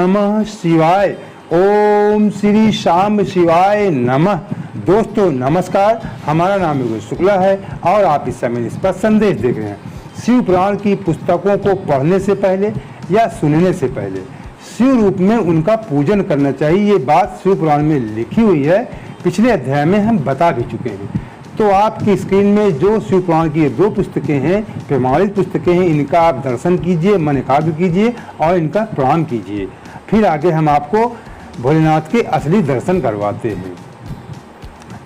नमः शिवाय। ओम श्री शाम शिवाय नमः। दोस्तों नमस्कार, हमारा नाम योगेश शुक्ला है और आप इस समय इस पर संदेश देख रहे हैं। शिव पुराण की पुस्तकों को पढ़ने से पहले या सुनने से पहले शिव रूप में उनका पूजन करना चाहिए। ये बात शिव पुराण में लिखी हुई है, पिछले अध्याय में हम बता भी चुके हैं। तो आपकी स्क्रीन में जो शिव पुराण की 2 पुस्तकें हैं, प्रमाणित पुस्तकें हैं, इनका आप दर्शन कीजिए, मन एकाग्र कीजिए और इनका प्रणाम कीजिए। फिर आगे हम आपको भोलेनाथ के असली दर्शन करवाते हैं।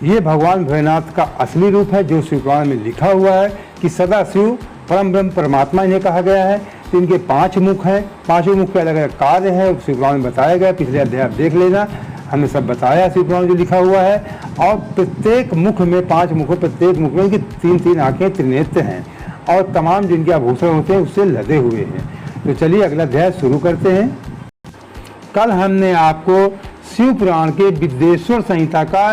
ये भगवान भोलेनाथ का असली रूप है जो शिव पुराण में लिखा हुआ है कि सदा शिव परम ब्रह्म परमात्मा इन्हें कहा गया है। तो इनके 5 मुख हैं, 5 मुख के अलग अलग कार्य हैं, शिव पुराण में बताया गया। पिछले अध्याय आप देख लेना, हमने सब बताया शिव पुराण जो लिखा हुआ है। और प्रत्येक मुख में 5 मुख, प्रत्येक मुख में इनकी 3-3 आँखें, त्रिनेत्र हैं और तमाम जिनके आभूषण होते हैं उससे लदे हुए हैं। तो चलिए अगला अध्याय शुरू करते हैं। कल हमने आपको शिव पुराण के विद्येश्वर संहिता का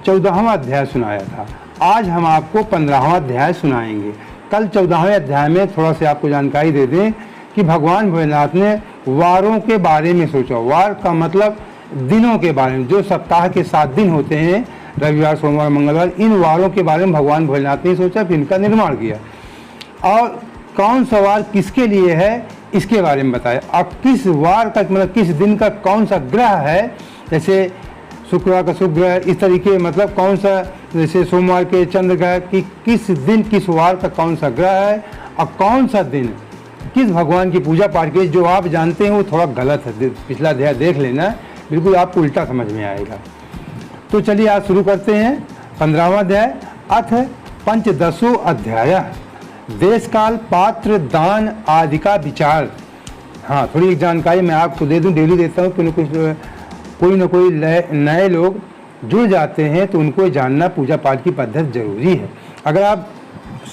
14वां अध्याय सुनाया था। आज हम आपको 15वां अध्याय सुनाएंगे। कल 14वें अध्याय में थोड़ा सा आपको जानकारी दे दें कि भगवान भोलेनाथ ने वारों के बारे में सोचा। वार का मतलब दिनों के बारे में, जो सप्ताह के 7 दिन होते हैं, रविवार, सोमवार, मंगलवार, इन वारों के बारे में भगवान भोलेनाथ ने सोचा, फिर इनका निर्माण किया। और कौन सा वार किसके लिए है इसके बारे में बताया। अब किस वार का मतलब किस दिन का कौन सा ग्रह है, जैसे शुक्रवार का शुक्र ग्रह, इस तरीके मतलब कौन सा, जैसे सोमवार के चंद्र ग्रह की किस दिन किस वार का कौन सा ग्रह है और कौन सा दिन किस भगवान की पूजा पाठ की। जो आप जानते हैं वो थोड़ा गलत है, पिछला अध्याय देख लेना, बिल्कुल आपको उल्टा समझ में आएगा। तो चलिए आज शुरू करते हैं 15वां अध्याय। अथ पंचदशो अध्याय देश काल पात्र दान आदि का विचार। हाँ, थोड़ी एक जानकारी मैं आपको दे दूं, डेली देता हूँ, कोई ना कोई नए लोग जुड़ जाते हैं तो उनको जानना पूजा पाठ की पद्धति जरूरी है। अगर आप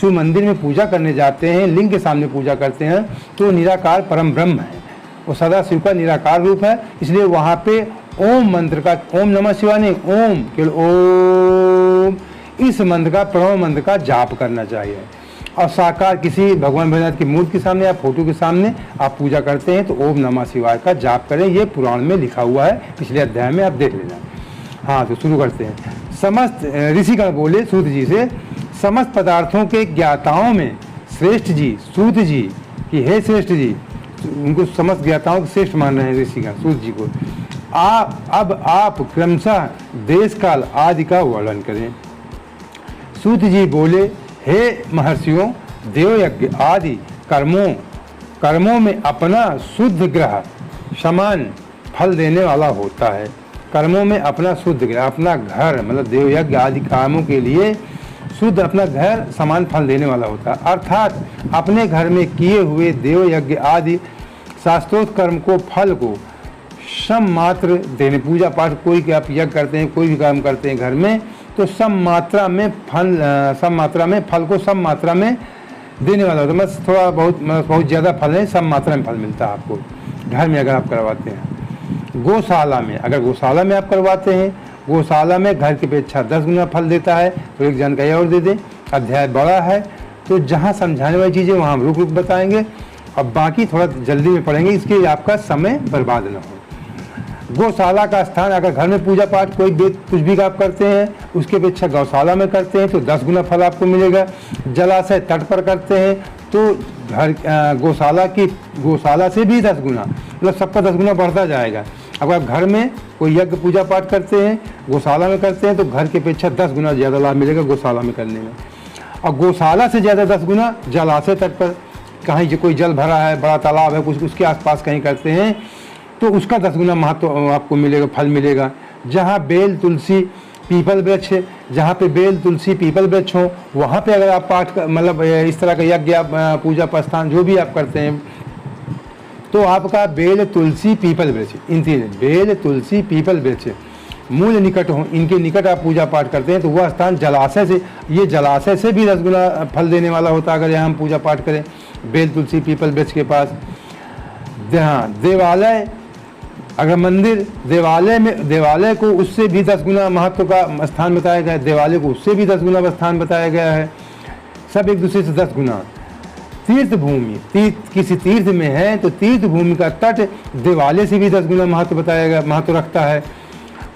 शिव मंदिर में पूजा करने जाते हैं, लिंग के सामने पूजा करते हैं, तो निराकार परम ब्रह्म है, वो सदा शिव का निराकार रूप है। इसलिए वहाँ पे ओम मंत्र का, ओम नमः शिवाय नहीं, ओम केवल ओम, इस मंत्र का, प्रणव मंत्र का जाप करना चाहिए। और साकार किसी भगवान भोलेनाथ की मूर्ति के सामने या फोटो के सामने आप पूजा करते हैं तो ओम नमः शिवाय का जाप करें। ये पुराण में लिखा हुआ है, पिछले अध्याय में आप देख लेना। हाँ, तो शुरू करते हैं। समस्त ऋषिगण बोले सूत जी से, समस्त पदार्थों के ज्ञाताओं में श्रेष्ठ जी सूत जी कि हे श्रेष्ठ जी, उनको समस्त ज्ञाताओं को श्रेष्ठ मान रहे हैं ऋषिगण सूत जी को। अब आप क्रमशः देश काल आदि का वर्णन करें। सूत जी बोले, हे महर्षियों, देवयज्ञ आदि कर्मों में अपना शुद्ध ग्रह समान फल देने वाला होता है। कर्मों में अपना शुद्ध ग्रह, अपना घर, मतलब देवयज्ञ आदि कामों के लिए शुद्ध अपना घर समान फल देने वाला होता है। अर्थात अपने घर में किए हुए देवयज्ञ आदि शास्त्रोक्त कर्म को, फल को सम मात्र देने। पूजा पाठ कोई के आप यज्ञ करते हैं, कोई भी काम करते हैं घर में, तो सम मात्रा में फल को सम मात्रा में देने वाला होता है। बस थोड़ा बहुत ज़्यादा फल नहीं, सम मात्रा में फल मिलता है आपको घर में अगर आप करवाते हैं। गौशाला में, अगर गौशाला में आप करवाते हैं, गौशाला में घर की अपेक्षा 10 गुना फल देता है। तो एक जानकारी और दे दें, अध्याय बड़ा है तो जहाँ समझाने वाली चीज़ें वहाँ हम रुक बताएंगे, अब बाकी थोड़ा जल्दी में पढ़ेंगे, इसके लिए आपका समय बर्बाद न हो। गौशाला का स्थान, अगर घर में पूजा पाठ कोई कुछ भी आप करते हैं उसके अपेक्षा गौशाला में करते हैं तो 10 गुना फल आपको मिलेगा। जलाशय तट पर करते हैं तो घर गौशाला से भी 10 गुना, मतलब सबका 10 गुना बढ़ता जाएगा। अगर आप घर में कोई यज्ञ पूजा पाठ करते हैं, गौशाला में करते हैं, तो घर की अपेक्षा 10 गुना ज़्यादा लाभ मिलेगा गौशाला में करने में। और गौशाला से ज़्यादा 10 गुना जलाशय तट पर, कहीं कोई जल भरा है, बड़ा तालाब है, कुछ उसके आसपास कहीं करते हैं तो उसका 10 गुना महत्व आपको मिलेगा, फल मिलेगा। जहाँ बेल तुलसी पीपल वृक्ष, जहाँ पे बेल तुलसी पीपल वृक्ष हो, वहाँ पे अगर आप पाठ मतलब इस तरह का यज्ञ पूजा प्रस्थान जो भी आप करते हैं, तो आपका बेल तुलसी पीपल वृक्ष, इन 3 बेल तुलसी पीपल वृक्ष मूल निकट हो, इनके निकट आप पूजा पाठ करते हैं तो वह स्थान जलाशय से, ये जलाशय से भी 10 गुना फल देने वाला होता है अगर यहाँ हम पूजा पाठ करें बेल तुलसी पीपल वृक्ष के पास। हाँ, देवालय, अगर मंदिर, देवालय को उससे भी 10 गुना महत्व का स्थान बताया गया है, देवालय को उससे भी 10 गुना स्थान बताया गया है, सब एक दूसरे से 10 गुना। तीर्थ भूमि, किसी तीर्थ में है तो तीर्थ भूमि का तट दिवाले से भी 10 गुना महत्व बताएगा, महत्व रखता है,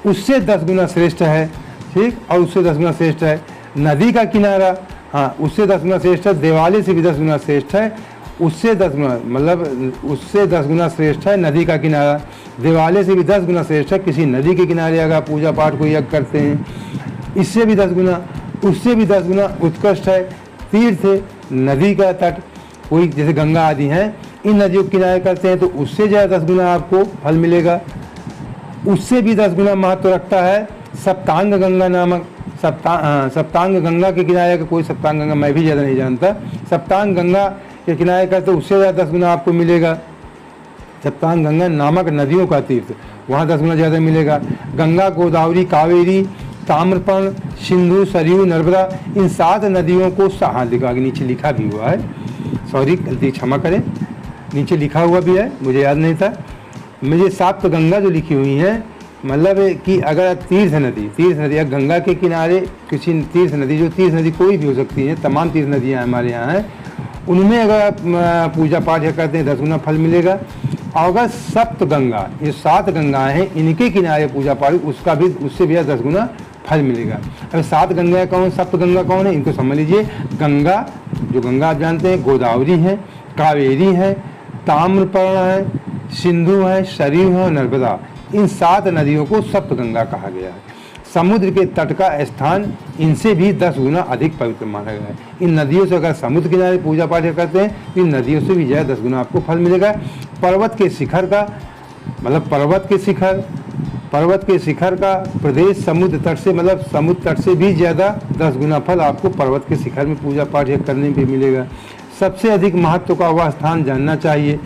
उससे 10 गुना श्रेष्ठ है। ठीक, और उससे 10 गुना श्रेष्ठ है नदी का किनारा, हाँ उससे 10 गुना श्रेष्ठ है, दिवाले से भी 10 गुना श्रेष्ठ है, उससे 10 गुना मतलब उससे 10 गुना श्रेष्ठ है नदी का किनारा, दिवाले से भी 10 गुना श्रेष्ठ है किसी नदी के किनारे अगर पूजा पाठ को यज्ञ करते हैं, इससे भी 10 गुना, उससे भी 10 गुना उत्कृष्ट है तीर्थ नदी का तट, कोई जैसे गंगा आदि हैं, इन नदियों के किनारे करते हैं तो उससे ज़्यादा 10 गुना आपको फल मिलेगा। उससे भी 10 गुना महत्व रखता है सप्तांग गंगा नामक, सप्तांग गंगा के किनारे का, कोई सप्तांग गंगा मैं भी ज़्यादा नहीं जानता, सप्तांग गंगा के किनारे का तो उससे ज़्यादा 10 गुना आपको मिलेगा। सप्तांग गंगा नामक नदियों का तीर्थ, वहाँ 10 गुना ज़्यादा मिलेगा। गंगा, गोदावरी, कावेरी, ताम्रपर्ण, सिंधु, सरयू, नर्मदा, इन 7 नदियों को हाँ लिखा, नीचे लिखा भी हुआ है, सॉरी गलती क्षमा करें, नीचे लिखा हुआ भी है, मुझे याद नहीं था। मुझे 7 गंगा जो लिखी हुई हैं, मतलब कि अगर तीर्थ नदी या गंगा के किनारे किसी तीर्थ नदी, जो तीर्थ नदी कोई भी हो सकती है, तमाम तीर्थ नदियाँ हमारे यहाँ हैं, उनमें अगर आप पूजा पाठ करते हैं 10 गुना फल मिलेगा। और अगर सप्त गंगा, ये 7 गंगाएँ हैं, इनके किनारे पूजा पाठ उसका भी उससे भी 10 गुना फल मिलेगा। अब 7 गंगा कौन, सप्त गंगा कौन है, इनको समझ लीजिए। गंगा, जो गंगा आप जानते हैं, गोदावरी है, कावेरी है, ताम्रपर्ण है, सिंधु है, सरयू है और नर्मदा, इन 7 नदियों को सप्त गंगा कहा गया है। समुद्र के तट का स्थान इनसे भी 10 गुना अधिक पवित्र माना गया है। इन नदियों से अगर समुद्र किनारे पूजा पाठ करते हैं तो इन नदियों से भी ज़्यादा 10 गुना आपको फल मिलेगा। पर्वत के शिखर का मतलब पर्वत के शिखर का प्रदेश समुद्र तट से, मतलब समुद्र तट से भी ज़्यादा 10 गुना फल आपको पर्वत के शिखर में पूजा पाठ करने में मिलेगा। सबसे अधिक महत्व का वह स्थान जानना चाहिए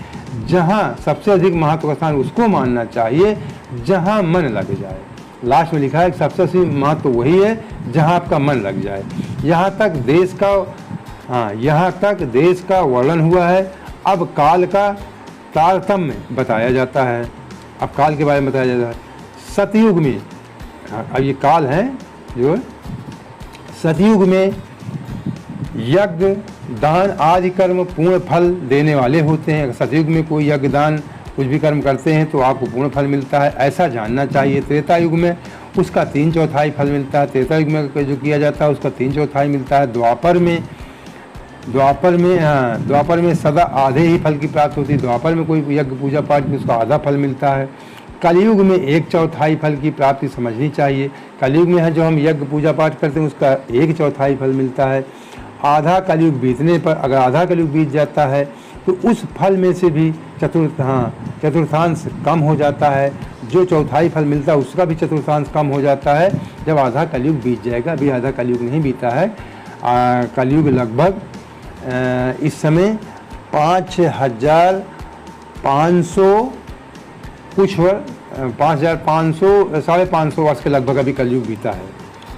जहाँ, सबसे अधिक महत्व का स्थान उसको मानना चाहिए जहाँ मन लग जाए। लास्ट में लिखा है कि सबसे अधिक महत्व वही है जहाँ आपका मन लग जाए। यहाँ तक देश का वर्णन हुआ है। अब काल का तारतम्य बताया जाता है, अब काल के बारे में बताया जाता है। सतयुग में, अब ये काल है जो सतयुग में यज्ञ, दान आदि कर्म पूर्ण फल देने वाले होते हैं। सतयुग में कोई यज्ञ, दान कुछ भी कर्म करते हैं तो आपको पूर्ण फल मिलता है, ऐसा जानना चाहिए। त्रेता युग में उसका 3/4 फल मिलता है, त्रेता युग में जो किया जाता है उसका 3/4 मिलता है। द्वापर में सदा आधे ही फल की प्राप्ति होती है। द्वापर में कोई यज्ञ पूजा पाठ में उसका आधा फल मिलता है। कलयुग में 1/4 फल की प्राप्ति समझनी चाहिए। कलयुग में है जो हम यज्ञ पूजा पाठ करते हैं उसका 1/4 फल मिलता है। आधा कलयुग बीतने पर, अगर आधा कलयुग बीत जाता है तो उस फल में से भी चतुर्थांश कम हो जाता है। जो 1/4 फल मिलता है उसका भी चतुर्थांश कम हो जाता है जब आधा कलयुग बीत जाएगा। अभी आधा कलयुग नहीं बीता है। कलयुग लगभग इस समय 5,500 कुछ 5,500 550 वर्ष के लगभग अभी कलयुग बीता है।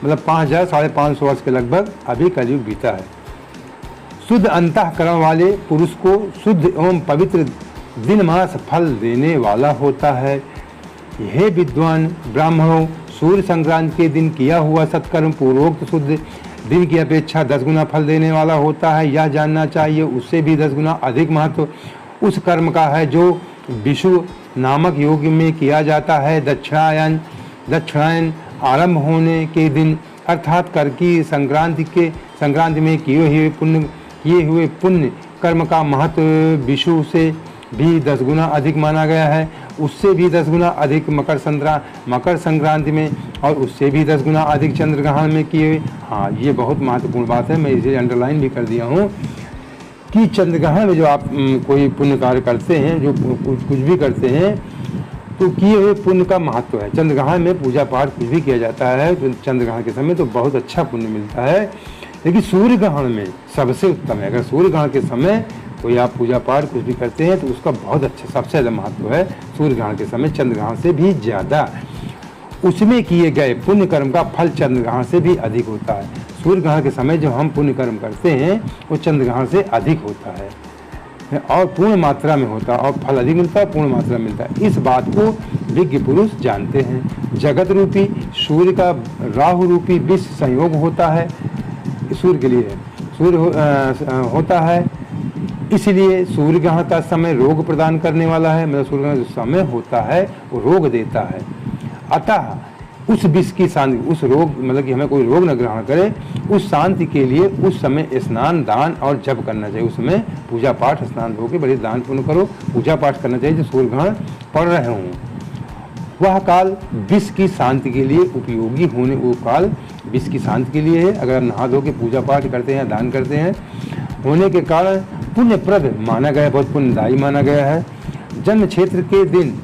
मतलब 5,000 550 वर्ष के लगभग अभी कलयुग बीता है। शुद्ध अंतःकरण वाले पुरुष को शुद्ध एवं पवित्र दिन मास फल देने वाला होता है। हे विद्वान ब्राह्मणों, सूर्य संक्रांति के दिन किया हुआ सत्कर्म पूर्वोक्त शुद्ध दिन की अपेक्षा 10 गुना फल देने वाला होता है। यह जानना चाहिए उससे भी 10 गुना अधिक महत्व उस कर्म का है जो विषु नामक योग में किया जाता है। दक्षिणायन आरंभ होने के दिन अर्थात कर की संक्रांति में किए हुए पुण्य कर्म का महत्व विषु से भी 10 गुना अधिक माना गया है। उससे भी 10 गुना अधिक मकर संक्रांति में, और उससे भी 10 गुना अधिक चंद्रग्रहण में किए। हाँ, ये बहुत महत्वपूर्ण बात है, मैं इसे अंडरलाइन भी कर दिया हूँ कि चंद्रग्रहण में जो आप कोई पुण्य कार्य करते हैं, जो कुछ भी करते हैं, तो किए हुए पुण्य का महत्व है। चंद्रग्रहण में पूजा पाठ कुछ भी किया जाता है तो चंद्रग्रहण के समय तो बहुत अच्छा पुण्य मिलता है। लेकिन सूर्य ग्रहण में सबसे उत्तम है। अगर सूर्य ग्रहण के समय कोई आप पूजा पाठ कुछ भी करते हैं तो उसका बहुत अच्छा, सबसे ज़्यादा महत्व है सूर्य ग्रहण के समय, चंद्रग्रहण से भी ज़्यादा। उसमें किए गए पुण्य कर्म का फल चंद्रग्रहण से भी अधिक होता है। सूर्य ग्रहण के समय जो हम पुण्य कर्म करते हैं वो चंद्रग्रहण से अधिक होता है और पूर्ण मात्रा में होता है, और फल अधिक मिलता है, पूर्ण मात्रा में मिलता है। इस बात को विज्ञ पुरुष जानते हैं। जगत रूपी सूर्य का राहु रूपी विश्व संयोग होता है। सूर्य के लिए सूर्य होता है इसलिए सूर्य ग्रहण का समय रोग प्रदान करने वाला है, मतलब सूर्य ग्रहण जो समय होता है वो रोग देता है। अतः उस विष की शांति, उस रोग मतलब कि हमें कोई रोग न ग्रहण करे, उस शांति के लिए उस समय स्नान दान और जप करना चाहिए। उस समय पूजा पाठ स्नान धो के बड़े दान पुण्य करो, पूजा पाठ करना चाहिए जो सूर्य ग्रहण पड़ रहे हों। वह काल विष की शांति के लिए उपयोगी होने, वो काल विष की शांति के लिए है। अगर आप नहा धो के पूजा पाठ करते हैं, दान करते हैं, होने के कारण पुण्यप्रद माना गया है, बहुत पुण्यदायी माना गया है। जन्म क्षेत्र के दिन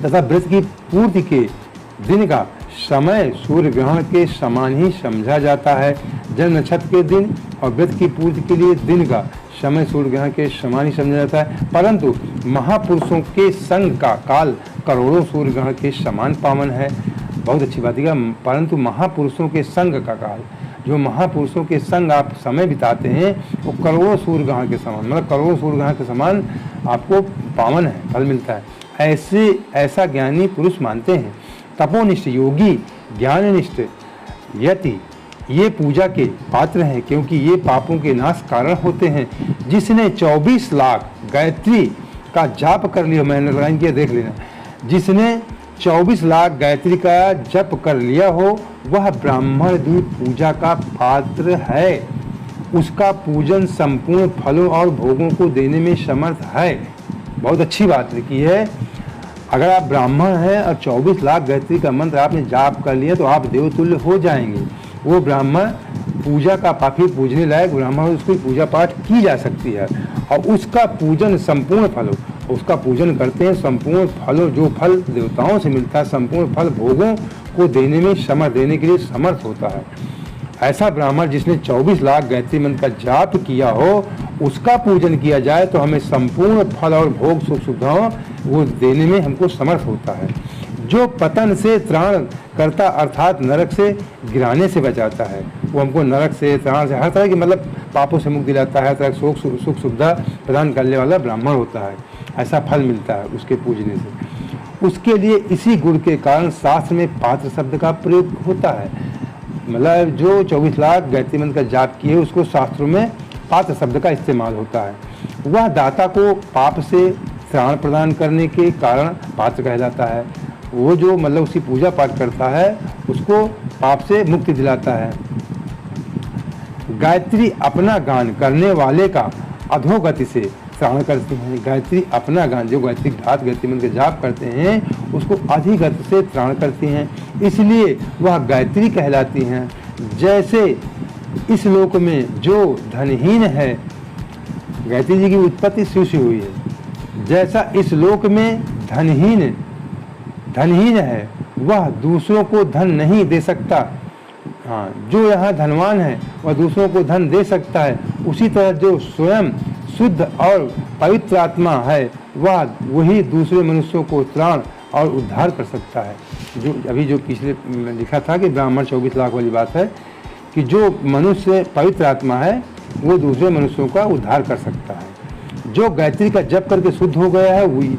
तथा व्रत की पूर्ति के दिन का समय सूर्य ग्रहण के समान ही समझा जाता है। जन्म नक्षत्र के दिन और व्रत की पूर्ति के लिए दिन का समय सूर्य ग्रहण के समान ही समझा जाता है, परंतु महापुरुषों के संग का काल करोड़ों सूर्य ग्रहण के समान पावन है। बहुत अच्छी बात है, परंतु महापुरुषों के संग का काल, जो महापुरुषों के संग आप समय बिताते हैं वो करोड़ों सूर्य ग्रहण के समान, मतलब करोड़ों सूर्य ग्रहण के समान आपको पावन है, फल मिलता है। ऐसा ज्ञानी पुरुष मानते हैं। तपोनिष्ठ योगी ज्ञाननिष्ठ यति ये पूजा के पात्र हैं, क्योंकि ये पापों के नाश कारण होते हैं। जिसने 24 लाख गायत्री का जाप कर लिया, मैंने लाइन किया देख लेना, जिसने 24 लाख गायत्री का जप कर लिया हो वह ब्राह्मण भी पूजा का पात्र है। उसका पूजन संपूर्ण फलों और भोगों को देने में समर्थ है। बहुत अच्छी बात लिखी है। अगर आप ब्राह्मण हैं और 24 लाख गायत्री का मंत्र आपने जाप कर लिया तो आप देवतुल्य हो जाएंगे। वो ब्राह्मण पूजा का पापी, पूजने लायक ब्राह्मण, उसकी पूजा पाठ की जा सकती है और उसका पूजन संपूर्ण फलों, उसका पूजन करते हैं संपूर्ण फलों, जो फल देवताओं से मिलता है, संपूर्ण फल भोगों को देने में समर्थ, देने के लिए समर्थ होता है। ऐसा ब्राह्मण जिसने 24 लाख गायत्री मंत्र का जाप किया हो, उसका पूजन किया जाए तो हमें संपूर्ण फल और भोग सुख सुविधाओं वो देने में हमको समर्थ होता है। जो पतन से त्राण करता अर्थात नरक से गिराने से बचाता है, वो हमको नरक से, त्राण से, हर तरह की मतलब पापों से मुक्ति दिलाता है, हर तरह सुख सुविधा प्रदान करने वाला ब्राह्मण होता है। ऐसा फल मिलता है उसके पूजने से। उसके लिए इसी गुण के कारण शास्त्र में पात्र शब्द का प्रयोग होता है। मतलब जो 24 लाख गायत्री मंत्र का जाप किए उसको शास्त्रों में पात्र शब्द का इस्तेमाल होता है। वह दाता को पाप से त्राण प्रदान करने के कारण पात्र कहलाता है। वो जो मतलब उसकी पूजा पाठ करता है उसको पाप से मुक्ति दिलाता है। गायत्री अपना गान करने वाले का अधोगति से त्राण करती हैं। गायत्री अपना गान, जो गायत्री घात गायत्री मंत्र का जाप करते हैं उसको अधिगति से त्राण करती हैं, इसलिए वह गायत्री कहलाती हैं। जैसे इस लोक में जो धनहीन है, गायत्री जी की उत्पत्ति शिव से हुई है, जैसा इस लोक में धनहीन है वह दूसरों को धन नहीं दे सकता, हाँ, जो यहाँ धनवान है वह दूसरों को धन दे सकता है, उसी तरह जो स्वयं शुद्ध और पवित्र आत्मा है वही दूसरे मनुष्यों को त्राण और उद्धार कर सकता है। जो अभी जो पिछले लिखा था कि ब्राह्मण 24 लाख वाली बात है कि जो मनुष्य पवित्र आत्मा है वो दूसरे मनुष्यों का उद्धार कर सकता है। जो गायत्री का जप करके शुद्ध हो गया है वही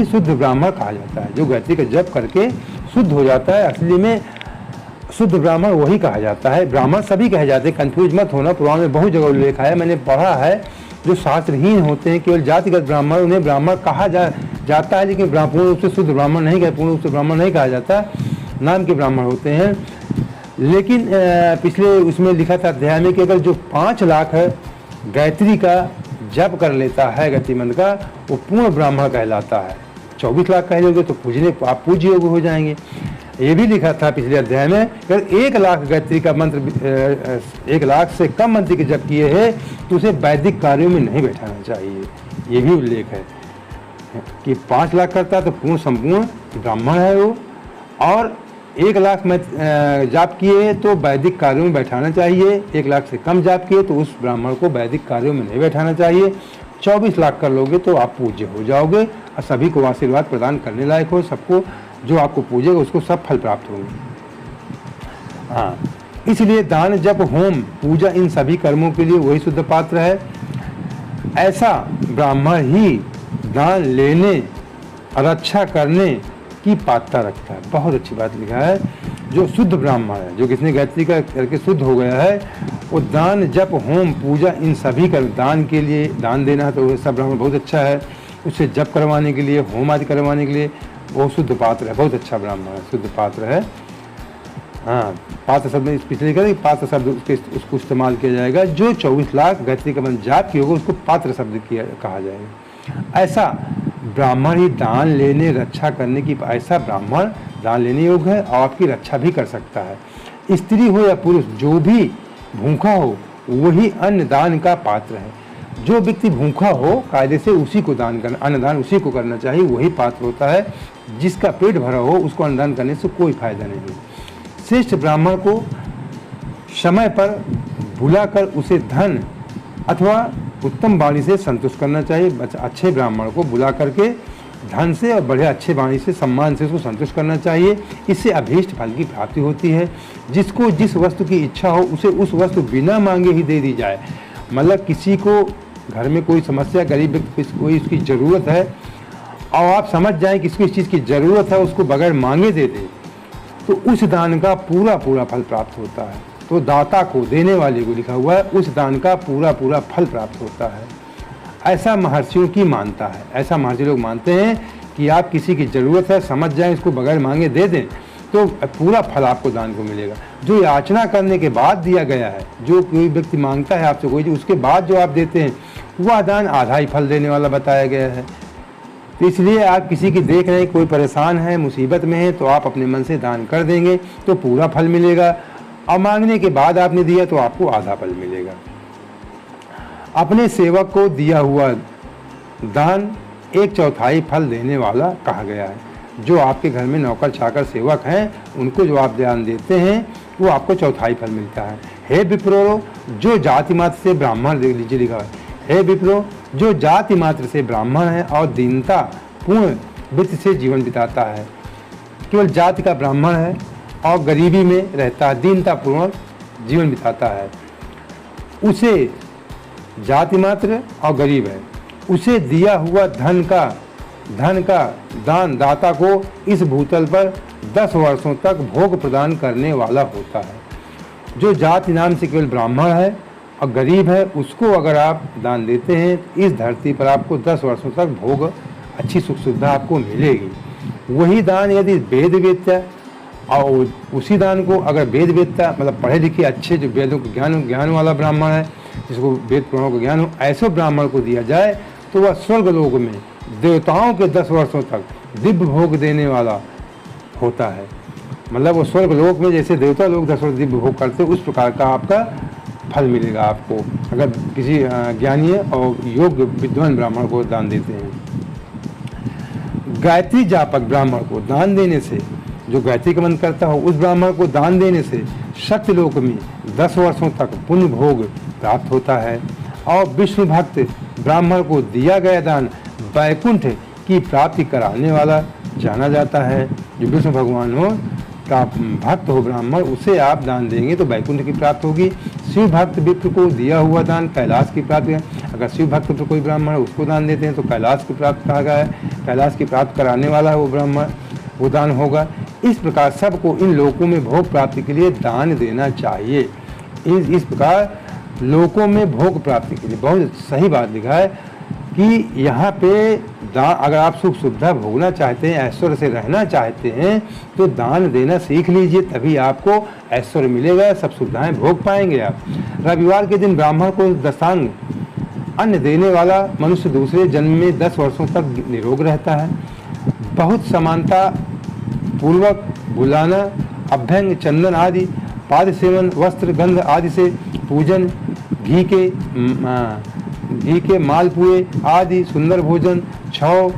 शुद्ध ब्राह्मण कहा जाता है। जो गायत्री का जप करके शुद्ध हो जाता है, असली में शुद्ध ब्राह्मण वही कहा जाता है। ब्राह्मण सभी कहे जाते हैं, कंफ्यूज मत होना, पुराण में बहुत जगह लिखा है, मैंने पढ़ा है। जो शास्त्रहीन होते हैं केवल जातिगत ब्राह्मण, उन्हें ब्राह्मण कहा जाता है, लेकिन पूर्ण रूप से शुद्ध ब्राह्मण नहीं, पूर्ण रूप से ब्राह्मण नहीं कहा जाता, नाम के ब्राह्मण होते हैं। लेकिन पिछले उसमें लिखा था अध्याय में कि अगर जो 5 लाख गायत्री का जप कर लेता है गायत्री मंत्र का, वो पूर्ण ब्राह्मण कहलाता है। 24 लाख कह लोगे तो पूजने आप पूज्य योग्य हो जाएंगे। ये भी लिखा था पिछले अध्याय में, अगर 1 लाख गायत्री का मंत्र 1 लाख से कम मंत्र के जप किए हैं तो उसे वैदिक कार्यों में नहीं बैठाना चाहिए। ये भी उल्लेख है कि 5 लाख करता है तो पूर्ण संपूर्ण ब्राह्मण है वो, और 1 लाख में जाप किए तो वैदिक कार्यों में बैठाना चाहिए। 1 लाख से कम जाप किए तो उस ब्राह्मण को वैदिक कार्यों में नहीं बैठाना चाहिए। 24 लाख कर लोगे तो आप पूज्य हो जाओगे और सभी को आशीर्वाद प्रदान करने लायक हो, सबको जो आपको पूजेगा उसको सब फल प्राप्त होंगे। हाँ, इसलिए दान जप होम पूजा इन सभी कर्मों के लिए वही शुद्ध पात्र है। ऐसा ब्राह्मण ही दान लेने और रक्षा करने की पात्रता रखता है। बहुत अच्छी बात लिखा है। जो शुद्ध ब्राह्मण है, जो किसने गायत्री का करके शुद्ध हो गया है, वो दान जप होम पूजा इन सभी का दान के लिए दान देना है तो वो सब ब्राह्मण बहुत अच्छा है। उससे जप करवाने के लिए होम आदि करवाने के लिए वो शुद्ध पात्र है, बहुत अच्छा ब्राह्मण है, शुद्ध पात्र है। हाँ, पात्र शब्द में पिछले करें पात्र शब्द उसको इस्तेमाल किया जाएगा। जो 24 लाख गायत्री का मंत्र जाप की होगा उसको पात्र शब्द किया कहा जाएगा। ऐसा ब्राह्मण ही दान लेने रक्षा करने की, ऐसा ब्राह्मण दान लेने योग्य है और आपकी रक्षा भी कर सकता है। स्त्री हो या पुरुष जो भी भूखा हो वही अन्न दान का पात्र है। जो व्यक्ति भूखा हो कायदे से उसी को दान करना, अन्नदान उसी को करना चाहिए, वही पात्र होता है। जिसका पेट भरा हो उसको अन्नदान करने से कोई फायदा नहीं। श्रेष्ठ ब्राह्मण को समय पर बुलाकर उसे धन अथवा उत्तम वाणी से संतुष्ट करना चाहिए। अच्छे ब्राह्मण को बुला करके धन से और बढ़िया अच्छे वाणी से सम्मान से उसको संतुष्ट करना चाहिए। इससे अभीष्ट फल की प्राप्ति होती है। जिसको जिस वस्तु की इच्छा हो उसे उस वस्तु बिना मांगे ही दे दी जाए। मतलब किसी को घर में कोई समस्या, गरीब व्यक्ति कोई उसकी ज़रूरत है और आप समझ जाएं कि इसको इस चीज़ की ज़रूरत है, उसको बगैर मांगे दे दें तो उस दान का पूरा फल प्राप्त होता है। तो दाता को, देने वाले को लिखा हुआ है, उस दान का पूरा फल प्राप्त होता है। ऐसा महर्षियों की मानता है। ऐसा महर्षि लोग मानते हैं कि आप किसी की ज़रूरत है, समझ जाएं, इसको बगैर मांगे दे दें तो पूरा फल आपको दान को मिलेगा। जो याचना करने के बाद दिया गया है, जो कोई व्यक्ति मांगता है आपसे कोई चीज़, उसके बाद जो आप देते हैं वह दान आधा ही फल देने वाला बताया गया है। तो इसलिए आप किसी की देख रहे हैं कोई परेशान है, मुसीबत में है, तो आप अपने मन से दान कर देंगे तो पूरा फल मिलेगा। और मांगने के बाद आपने दिया तो आपको आधा फल मिलेगा। अपने सेवक को दिया हुआ दान 1/4 फल देने वाला कहा गया है। जो आपके घर में नौकर चाकर सेवक हैं उनको जो आप दान देते हैं वो आपको 1/4 फल मिलता है। हे विप्रो, जो जाति मात्र से ब्राह्मण, देख लीजिए लिखा है, हे विप्रो, जो जाति मात्र से ब्राह्मण है और दीनता पूर्ण वृत्ति से जीवन बिताता है। केवल जाति का ब्राह्मण है और गरीबी में रहता है, दीनता पूर्ण जीवन बिताता है, उसे जाति मात्र और गरीब है, उसे दिया हुआ धन का दान दाता को इस भूतल पर 10 वर्षों तक भोग प्रदान करने वाला होता है। जो जाति नाम से केवल ब्राह्मण है और गरीब है उसको अगर आप दान देते हैं तो इस धरती पर आपको 10 वर्षों तक भोग, अच्छी सुख सुविधा आपको मिलेगी। वही दान यदि वेद वेत्ता और उसी दान को अगर वेद वेत्ता मतलब पढ़े लिखे अच्छे जो वेदों के ज्ञान वाला ब्राह्मण है, जिसको वेद पुराणों का ज्ञान हो, ऐसे ब्राह्मण को दिया जाए तो वह स्वर्ग लोक में देवताओं के 10 वर्षों तक दिव्य भोग देने वाला होता है। मतलब वो स्वर्ग लोक में जैसे देवता लोग 10 वर्ष दिव्य भोग करते हैं उस प्रकार का आपका फल मिलेगा आपको, अगर किसी ज्ञानी और योग्य विद्वान ब्राह्मण को दान देते हैं। गायत्री जापक ब्राह्मण को दान देने से, जो गायत्री का मंत्र करता हो उस ब्राह्मण को दान देने से सत्यलोक में 10 वर्षों तक पुण्य भोग प्राप्त होता है। और विष्णु भक्त ब्राह्मण को दिया गया दान वैकुंठ की प्राप्ति कराने वाला जाना जाता है। जो विष्णु भगवान हो का भक्त हो ब्राह्मण, उसे आप दान देंगे तो वैकुंठ की प्राप्ति होगी। शिव भक्त विप्र को दिया हुआ दान कैलाश की प्राप्ति है। अगर शिव भक्त पर कोई ब्राह्मण है उसको दान देते हैं तो कैलाश की प्राप्ति कहा गया है, कैलाश की प्राप्ति कराने वाला है वो ब्राह्मण, वो दान होगा। इस प्रकार सबको इन लोकों में भोग प्राप्ति के लिए दान देना चाहिए। इस प्रकार लोकों में भोग प्राप्ति के लिए बहुत सही बात लिखा है कि यहाँ पे दान, अगर आप सुख सुविधा भोगना चाहते हैं, ऐश्वर्य से रहना चाहते हैं तो दान देना सीख लीजिए, तभी आपको ऐश्वर्य मिलेगा, सब सुविधाएं भोग पाएंगे आप। रविवार के दिन ब्राह्मण को दशांग अन्न देने वाला मनुष्य दूसरे जन्म में 10 वर्षों तक निरोग रहता है। बहुत समानता पूर्वक बुलाना, अभ्यंग, चंदन आदि, पाद सेवन, वस्त्र गंध आदि से पूजन, घी के मालपुए आदि सुंदर भोजन, छौ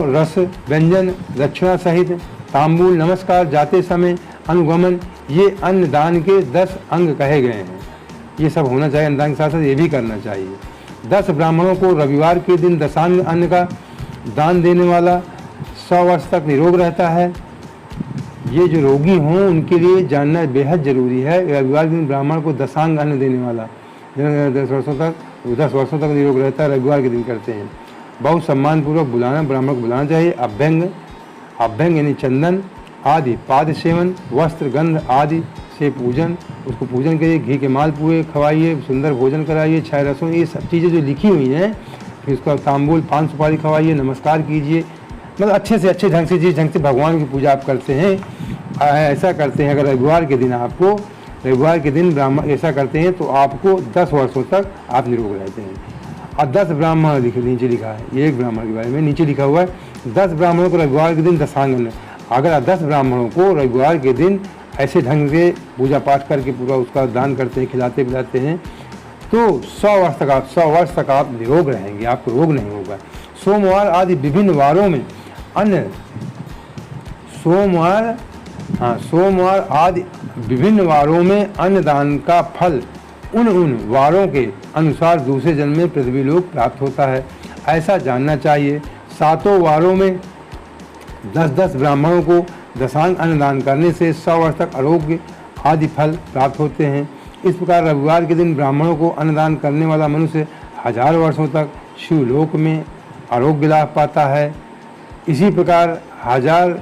रस व्यंजन, दक्षिणा सहित तांबूल, नमस्कार जाते समय, अनुगमन, ये अन्नदान के 10 अंग कहे गए हैं। ये सब होना चाहिए, अन्नदान के साथ साथ ये भी करना चाहिए। 10 ब्राह्मणों को रविवार के दिन दशांग अन्न का दान देने वाला 100 वर्ष तक निरोग रहता है। ये जो रोगी हों उनके लिए जानना बेहद जरूरी है। रविवार के दिन ब्राह्मण को दशांग अन्न देने वाला 10 वर्षों तक निरोग रहता है, रविवार के दिन करते हैं। बहुत सम्मानपूर्वक बुलाना, ब्राह्मण को बुलाना चाहिए। अभ्यंग यानी चंदन आदि पाद सेवन, वस्त्र गंध आदि से पूजन, उसको पूजन करिए, घी के मालपुए खवाइए, सुंदर भोजन कराइए, छाय रसों, ये सब चीज़ें जो लिखी हुई हैं। फिर उसका तांबूल पान सुपारी खवाइए, नमस्कार कीजिए, मतलब अच्छे से अच्छे ढंग से जिस ढंग से भगवान की पूजा आप करते हैं ऐसा करते हैं। अगर रविवार के दिन आपको रविवार के दिन ब्राह्मण ऐसा करते हैं तो आपको 10 वर्षों तक आप निरोग रहते हैं। और 10 ब्राह्मण नीचे लिखा है, ये एक ब्राह्मण के बारे में नीचे लिखा हुआ है 10 ब्राह्मणों को रविवार के दिन दशांगन। अगर आप 10 ब्राह्मणों को रविवार के दिन ऐसे ढंग से पूजा पाठ करके पूरा उसका दान करते हैं, खिलाते पिलाते हैं, तो 100 वर्ष तक आप निरोग रहेंगे, आपको रोग नहीं होगा। सोमवार आदि विभिन्न वारों में सोमवार आदि विभिन्न वारों में अन्नदान का फल उन वारों के अनुसार दूसरे जन्म में पृथ्वी लोक प्राप्त होता है, ऐसा जानना चाहिए। 7 वारों में 10-10 ब्राह्मणों को दशांग अन्नदान करने से 100 वर्ष तक आरोग्य आदि फल प्राप्त होते हैं। इस प्रकार रविवार के दिन ब्राह्मणों को अन्नदान करने वाला मनुष्य 1000 वर्षों तक शिवलोक में आरोग्य लाभ पाता है। इसी प्रकार 1000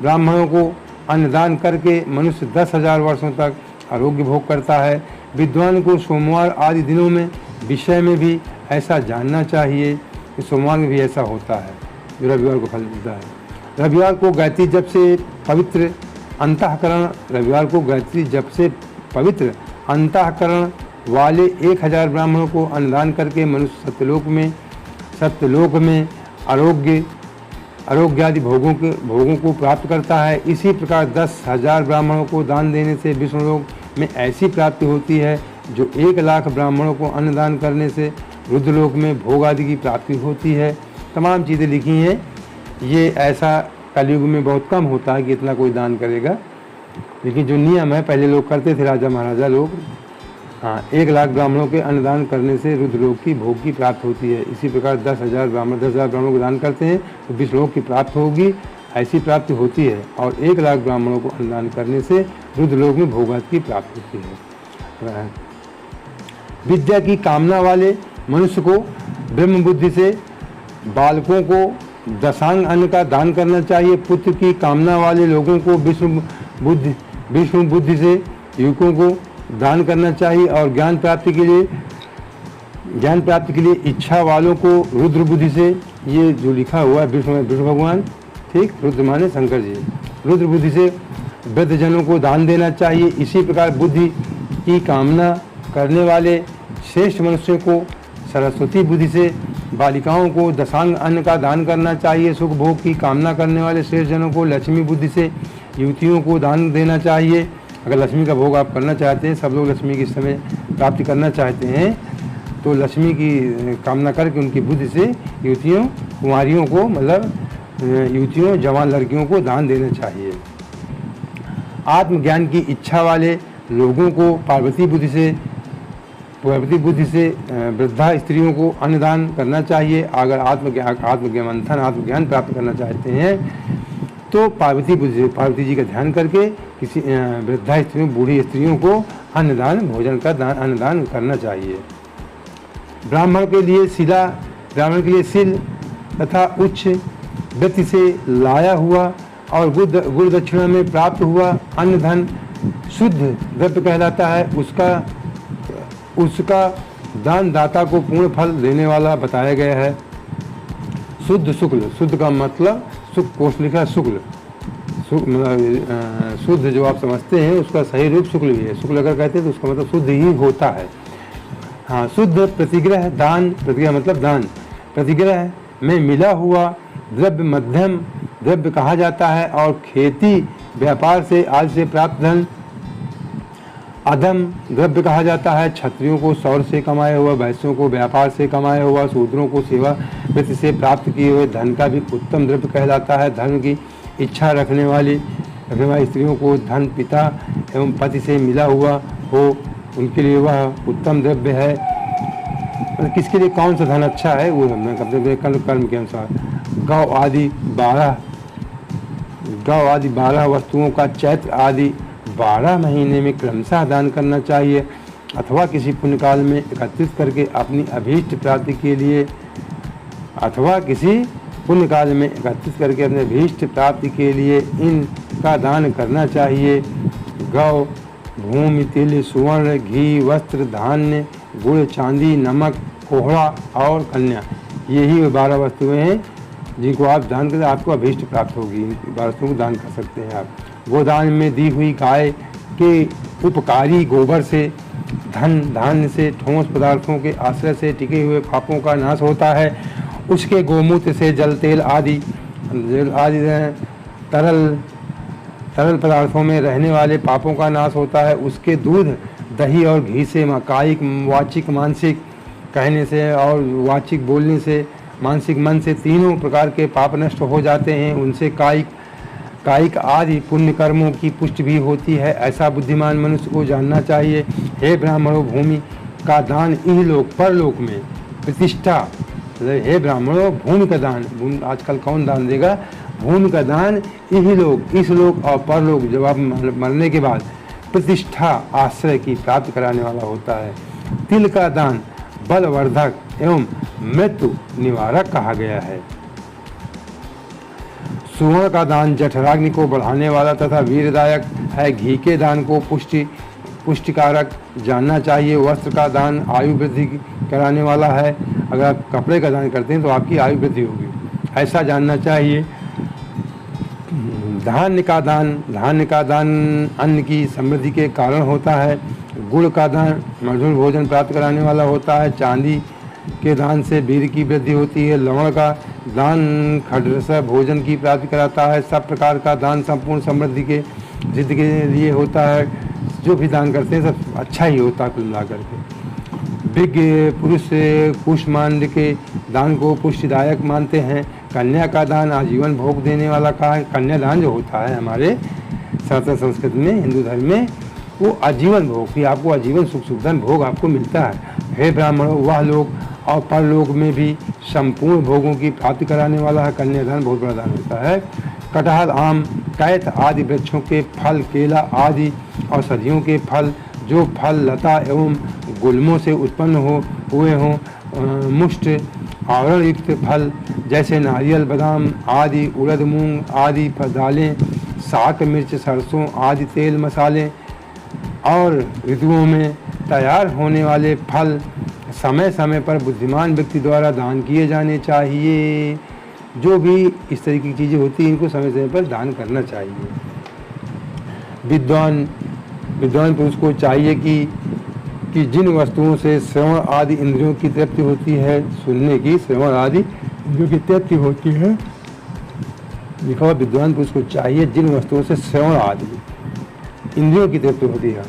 ब्राह्मणों को अन्नदान करके मनुष्य 10,000 वर्षों तक आरोग्य भोग करता है। विद्वान को सोमवार आदि दिनों में विषय में भी ऐसा जानना चाहिए कि सोमवार में भी ऐसा होता है जो रविवार को फल मिलता है। रविवार को गायत्री जप से पवित्र अंतःकरण वाले 1000 ब्राह्मणों को अन्नदान करके मनुष्य सत्यलोक में आरोग्य आदि भोगों को प्राप्त करता है। इसी प्रकार 10,000 ब्राह्मणों को दान देने से विष्णुलोक में ऐसी प्राप्ति होती है जो 1,00,000 ब्राह्मणों को अन्नदान करने से रुद्रलोक में भोग आदि की प्राप्ति होती है। तमाम चीज़ें लिखी हैं। ये ऐसा कलयुग में बहुत कम होता है कि इतना कोई दान करेगा, लेकिन जो नियम है पहले लोग करते थे, राजा महाराजा लोग। 1,00,000 ब्राह्मणों के अन्नदान करने से रुद्रलोक की भोग की प्राप्त होती है। इसी प्रकार 10,000 ब्राह्मणों को दान करते हैं तो विष्णुलोक की प्राप्त होगी, ऐसी प्राप्ति होती है। और 1,00,000 ब्राह्मणों को अन्नदान करने से रुद्रलोक में भोग की प्राप्ति होती है। विद्या की कामना वाले मनुष्य को ब्रह्म बुद्धि से बालकों को दशांग अन्न का दान करना चाहिए। पुत्र की कामना वाले लोगों को विष्णु बुद्धि से युवकों को दान करना चाहिए। और ज्ञान प्राप्ति के लिए इच्छा वालों को रुद्र बुद्धि से, ये जो लिखा हुआ है विष्णु भगवान, ठीक, रुद्र माने शंकर जी, रुद्र बुद्धि से वृद्धजनों को दान देना चाहिए। इसी प्रकार बुद्धि की कामना करने वाले श्रेष्ठ मनुष्यों को सरस्वती बुद्धि से बालिकाओं को दशांग अन्न का दान करना चाहिए। सुख भोग की कामना करने वाले श्रेष्ठ जनों को लक्ष्मी बुद्धि से युवतियों को दान देना चाहिए। अगर लक्ष्मी का भोग आप करना चाहते हैं, सब लोग लक्ष्मी की समय प्राप्ति करना चाहते हैं, तो लक्ष्मी की कामना करके उनकी बुद्धि से युवतियों कुंवारियों को, मतलब युवतियों जवान लड़कियों को दान देना चाहिए। आत्मज्ञान की इच्छा वाले लोगों को पार्वती बुद्धि से वृद्धा स्त्रियों को अन्नदान करना चाहिए। अगर आत्मज्ञान प्राप्त करना चाहते हैं तो पार्वती जी का ध्यान करके किसी वृद्धा स्त्रियों, बूढ़ी स्त्रियों को अन्नदान करना चाहिए। ब्राह्मण के लिए सिल तथा उच्च वृत्ति से लाया हुआ और गुरु दक्षिणा में प्राप्त हुआ अन्न धन शुद्ध द्रव्य कहलाता है। उसका दान दाता को पूर्ण फल देने वाला बताया गया है। शुद्ध का मतलब कोश लिखा शुक्ल, शुद्ध जो आप समझते हैं उसका सही रूप शुक्ल भी है। शुक्ल अगर कहते हैं तो उसका मतलब शुद्ध ही होता है। शुद्ध प्रतिग्रह मतलब दान। प्रतिग्रह में मिला हुआ द्रव्य मध्यम द्रव्य कहा जाता है। और खेती व्यापार से आज से प्राप्त धन अधम द्रव्य कहा जाता है। क्षत्रियों को सौर से कमाया हुआ, वैश्यों को व्यापार से कमाया हुआ, शूद्रों को सेवा वृत्ति से प्राप्त किए हुए धन का भी उत्तम द्रव्य कहलाता है। धन की इच्छा रखने वाली स्त्रियों को धन पिता एवं पति से मिला हुआ हो, उनके लिए वह उत्तम द्रव्य है। किसके लिए कौन सा धन अच्छा है वो हमने कर्म के अनुसार गौ आदि 12 वस्तुओं का चैत्र आदि 12 महीने में क्रमशः दान करना चाहिए, अथवा किसी पुण्य काल में एकत्रित करके अपनी अभीष्ट प्राप्ति के लिए, अथवा किसी पुण्य काल में एकत्रित करके अपने भीष्ट प्राप्ति के लिए इनका दान करना चाहिए। गौ, भूमि, तिल, सुवर्ण, घी, वस्त्र, धान्य, गुड़, चांदी, नमक, कोहड़ा और कन्या, यही 12 वस्तुएं हैं जिनको आप दान करें, आपको अभीष्ट प्राप्त होगी। इन 12 वस्तुओं को दान कर सकते हैं आप। गोदान में दी हुई गाय के उपकारी गोबर से, धन धान्य से, ठोस पदार्थों के आश्रय से टिके हुए पापों का नाश होता है। उसके गोमूत्र से जल, तेल आदि तरल पदार्थों में रहने वाले पापों का नाश होता है। उसके दूध, दही और घी से कायिक, वाचिक, मानसिक कहने से और वाचिक बोलने से, मानसिक मन से तीनों प्रकार के पाप नष्ट हो जाते हैं। उनसे कायिक आदि पुण्य कर्मों की पुष्टि भी होती है। ऐसा बुद्धिमान मनुष्य को जानना चाहिए। हे ब्राह्मणों, भूमि का दान इहलोक परलोक में प्रतिष्ठा। हे ब्राह्मणों, भूमि का दान आजकल कौन दान देगा? भूमि का दान इहलोक, इस लोक और परलोक, जब आप मरने के बाद प्रतिष्ठा, आश्रय की प्राप्त कराने वाला होता है। तिल का दान बलवर्धक एवं मृत्यु निवारक कहा गया है। सुवर्ण का दान जठराग्नि को बढ़ाने वाला तथा वीरदायक है। घी के दान को पुष्टिकारक जानना चाहिए। वस्त्र का दान आयु वृद्धि कराने वाला है। अगर आप कपड़े का दान करते हैं तो आपकी आयु वृद्धि होगी, ऐसा जानना चाहिए। धान्य का दान अन्न की समृद्धि के कारण होता है। गुड़ का दान मधुर भोजन प्राप्त कराने वाला होता है। चांदी के दान से वीर की वृद्धि होती है। लवण का दान खडरस भोजन की प्राप्ति कराता है। सब प्रकार का दान संपूर्ण समृद्धि के जिद के लिए होता है। जो भी दान करते हैं सब अच्छा ही होता है कुल मिलाकर के। विज्ञ पुरुष कुष्मांड के दान को पुष्टिदायक मानते हैं। कन्या का दान आजीवन भोग देने वाला का है। कन्यादान जो होता है हमारे सनातन संस्कृति में, हिंदू धर्म में, वो आजीवन भोग भी आपको, आजीवन सुख सुखधन भोग आपको मिलता है। हे ब्राह्मणों, वह लोग और परलोक में भी संपूर्ण भोगों की प्राप्ति कराने वाला है। कन्यादान बहुत बड़ा दान होता है। कटहल, आम, कैथ आदि वृक्षों के फल, केला आदि औषधियों के फल, जो फल लता एवं गुल्मों से उत्पन्न हुए हों, मुष्ट आवरण युक्त फल जैसे नारियल, बादाम आदि, उड़द, मूंग आदि दालें, साग, मिर्च, सरसों आदि तेल, मसाले और ऋतुओं में तैयार होने वाले फल समय समय पर बुद्धिमान व्यक्ति द्वारा दान किए जाने चाहिए। जो भी इस तरीके की चीज़ें होती हैं इनको समय समय पर दान करना चाहिए। विद्वान पुरुष को चाहिए कि जिन वस्तुओं से श्रवण आदि इंद्रियों की तृप्ति होती है, सुनने की, श्रवण आदि इंद्रियों की तृप्ति होती है, लिखा विद्वान पुरुष को चाहिए जिन वस्तुओं से श्रवण आदि इंद्रियों की तृप्ति होती है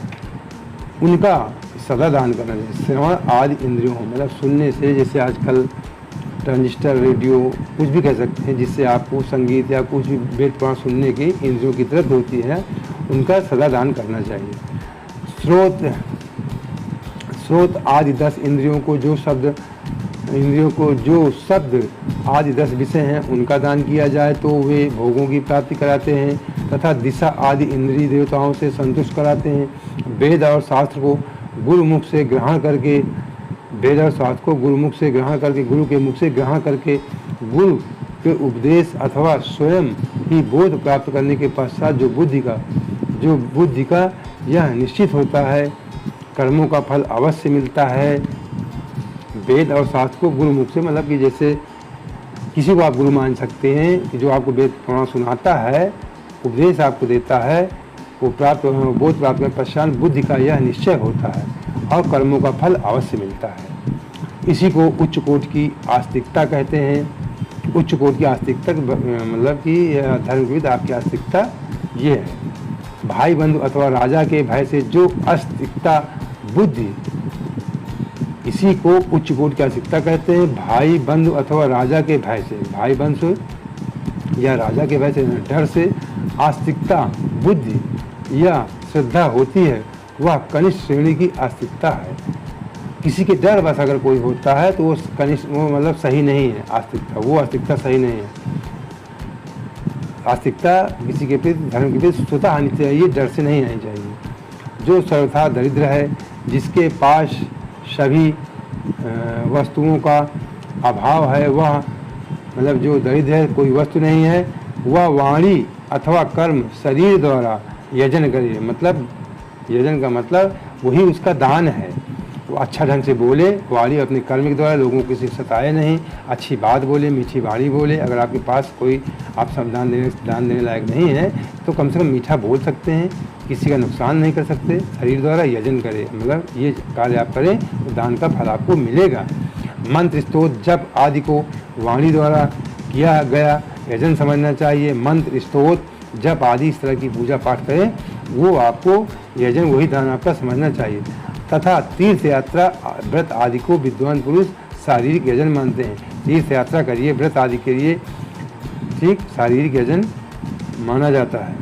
उनका सदा दान करना चाहिए। श्रवण आदि इंद्रियों मतलब सुनने से, जैसे आजकल ट्रांजिस्टर, रेडियो, कुछ भी कह सकते हैं, जिससे आपको संगीत या कुछ भी वेद पुराण सुनने की इंद्रियों की तृप्ति होती है, उनका सदा दान करना चाहिए। स्रोत आदि 10 इंद्रियों को जो शब्द आदि 10 विषय हैं उनका दान किया जाए तो वे भोगों की प्राप्ति कराते हैं तथा दिशा आदि इंद्रिय देवताओं से संतुष्ट कराते हैं। वेद और शास्त्र को गुरुमुख से ग्रहण करके, गुरु के मुख से ग्रहण करके, गुरु के उपदेश अथवा स्वयं ही बोध प्राप्त करने के पश्चात जो बुद्धि का यह निश्चित होता है कर्मों का फल अवश्य मिलता है। वेद और शास्त्र को गुरुमुख से मतलब कि जैसे किसी को आप गुरु मान सकते हैं कि जो आपको वेद पुराण सुनाता है, उपदेश आपको देता है, वो बोध प्राप्त करने पश्चात बुद्धि का यह निश्चय होता है और कर्मों का फल अवश्य मिलता है। इसी को उच्च कोटि की आस्तिकता कहते हैं। उच्च कोटि की आस्तिकता मतलब कि धर्मविद आपकी आस्तिकता ये है। भाई बंधु अथवा राजा के भय से जो आस्तिकता बुद्धि, इसी को उच्च कोटि की आस्तिकता कहते हैं। भाई बंधु अथवा राजा के भय से, भाई बंधु या राजा के भय से, डर से आस्तिकता बुद्धि या श्रद्धा होती है, वह कनिष्ठ श्रेणी की आस्तिकता है। किसी के डर बस अगर कोई होता है तो वो मतलब सही नहीं है आस्तिकता, वो आस्तिकता सही नहीं है। आस्तिकता किसी के प्रति, धर्म के प्रति स्वतः आनी चाहिए, डर से नहीं आनी चाहिए। जो सर्वथा दरिद्र है, जिसके पास सभी वस्तुओं का अभाव है, वह मतलब जो दरिद्र है, कोई वस्तु नहीं है, वह वाणी अथवा कर्म शरीर द्वारा यजन करे। मतलब यजन का मतलब वही उसका दान है। वो अच्छा ढंग से बोले, वाणी अपने कर्म के द्वारा लोगों को किसी सताए नहीं, अच्छी बात बोले, मीठी वाणी बोले। अगर आपके पास कोई आप सब दान देने लायक नहीं है तो कम से कम मीठा बोल सकते हैं, किसी का नुकसान नहीं कर सकते। शरीर द्वारा यजन करें, मतलब ये कार्य आप करें तो दान का फल आपको मिलेगा। मंत्र स्तोत्र जप आदि को वाणी द्वारा किया गया यजन समझना चाहिए। मंत्र स्तोत्र जप आदि इस तरह की पूजा पाठ करें, वो आपको यजन, वही दान आपका समझना चाहिए। तथा तीर्थ यात्रा व्रत आदि को विद्वान पुरुष शारीरिक यजन मानते हैं। तीर्थ यात्रा करिए, व्रत आदि के लिए ठीक शारीरिक यजन माना जाता है,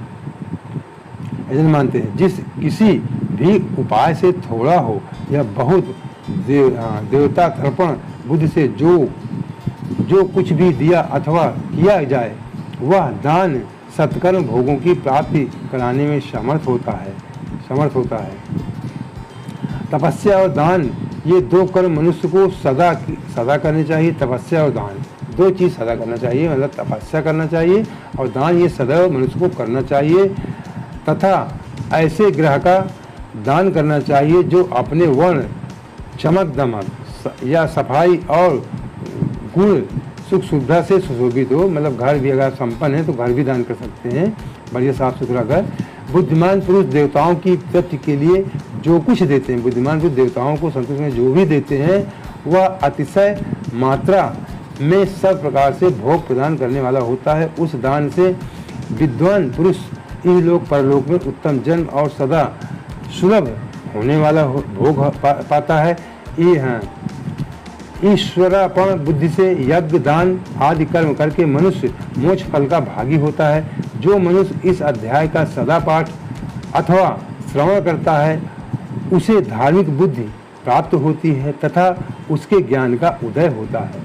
यजन मानते हैं। जिस किसी भी उपाय से थोड़ा हो या बहुत देवता तर्पण बुद्धि से जो कुछ भी दिया अथवा किया जाए, वह दान सत्कर्म भोगों की प्राप्ति कराने में समर्थ होता है। तपस्या और दान, ये दो कर्म मनुष्य को सदा करने चाहिए। तपस्या और दान, दो चीज़ सदा करना चाहिए, मतलब तपस्या करना चाहिए और दान, ये सदैव मनुष्य को करना चाहिए। तथा ऐसे ग्रह का दान करना चाहिए जो अपने वर्ण, चमक दमक या सफाई और गुण सुख सुविधा से सुशोभित हो। मतलब घर भी अगर संपन्न है तो घर भी दान कर सकते हैं, बढ़िया साफ सुथरा घर। बुद्धिमान पुरुष देवताओं की तृप्ति के लिए जो कुछ देते हैं, बुद्धिमान पुरुष देवताओं को संतुष्ट में जो भी देते हैं, वह अतिशय मात्रा में सब प्रकार से भोग प्रदान करने वाला होता है। उस दान से विद्वान पुरुष इहलोक परलोक में उत्तम जन्म और सदा सुलभ होने वाला भोग पाता है। ईश्वरार्पण बुद्धि से यज्ञ दान आदि कर्म करके मनुष्य मोक्ष फल का भागी होता है। जो मनुष्य इस अध्याय का सदा पाठ अथवा श्रवण करता है, उसे धार्मिक बुद्धि प्राप्त होती है तथा उसके ज्ञान का उदय होता है।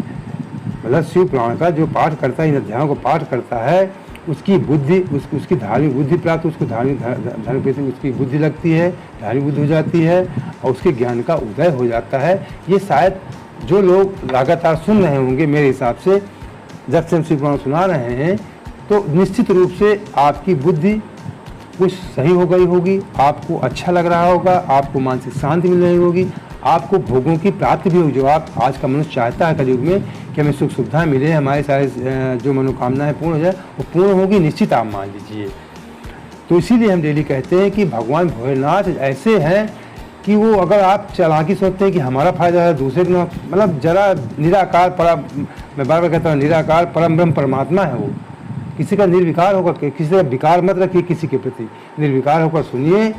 मतलब शिव पुराण का जो पाठ करता है, इन अध्यायों को पाठ करता है, उसकी बुद्धि, उसकी धार्मिक बुद्धि प्राप्त, उसको धार्मिक धर्म पे उसकी बुद्धि लगती है, धार्मिक बुद्धि हो जाती है और उसके ज्ञान का उदय हो जाता है। ये शायद जो लोग लगातार सुन रहे होंगे, मेरे हिसाब से जब से हम शिव पुराण सुना रहे हैं, तो निश्चित रूप से आपकी बुद्धि कुछ सही हो गई होगी, आपको अच्छा लग रहा होगा, आपको मानसिक शांति मिल रही होगी, आपको भोगों की प्राप्ति भी होगी, जो आप आज का मनुष्य चाहता है कलयुग में कि हमें सुख सुविधा मिले, हमारे सारे जो मनोकामनाएं पूर्ण हो जाए, वो पूर्ण होगी, निश्चित आप मान लीजिए। तो इसीलिए हम डेली कहते हैं कि भगवान भोलेनाथ ऐसे हैं कि वो, अगर आप चालाकी सोचते हैं कि हमारा फायदा है, दूसरे को, मतलब जरा निराकार मैं बार बार कहता हूँ, निराकार परम ब्रह्म परमात्मा है वो। किसी का निर्विकार होकर, किसी का विकार मत रखिए, किसी के प्रति निर्विकार होकर सुनिए।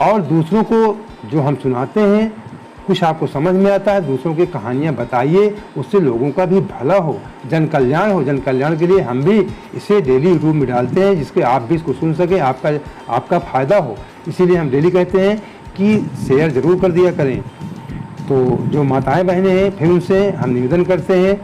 और दूसरों को जो हम सुनाते हैं, कुछ आपको समझ में आता है, दूसरों की कहानियाँ बताइए, उससे लोगों का भी भला हो, जन कल्याण हो। जन कल्याण के लिए हम भी इसे डेली यूट्यूब में डालते हैं, जिसके आप भी इसको सुन सकें, आपका फ़ायदा हो। इसीलिए हम डेली कहते हैं कि शेयर ज़रूर कर दिया करें। तो जो माताएं बहनें हैं, फिर उनसे हम निवेदन करते हैं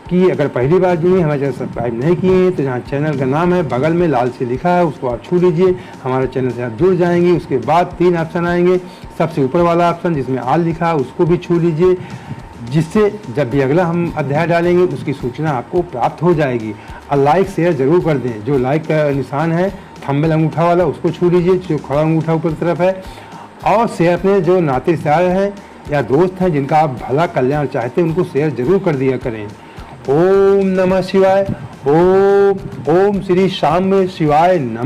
कि अगर पहली बार जुड़े, हमारे चैनल सब्सक्राइब नहीं किए हैं, तो जहाँ चैनल का नाम है बगल में लाल से लिखा है, उसको आप छू लीजिए, हमारे चैनल से आप जुड़ जाएंगे। उसके बाद 3 ऑप्शन आएंगे, सबसे ऊपर वाला ऑप्शन जिसमें ऑल लिखा है उसको भी छू लीजिए, जिससे जब भी अगला हम अध्याय डालेंगे उसकी सूचना आपको प्राप्त हो जाएगी। और लाइक शेयर ज़रूर कर दें। जो लाइक का निशान है थंबनेल अंगूठा वाला, उसको छू लीजिए, जो खड़ा अंगूठा ऊपर की तरफ है। और शेयर अपने जो नाते रिश्तेदार हैं या दोस्त हैं जिनका आप भला कल्याण चाहते हैं, उनको शेयर जरूर कर दिया करें। ओम नमः शिवाय। ओम श्री शाम शिवाय नमः।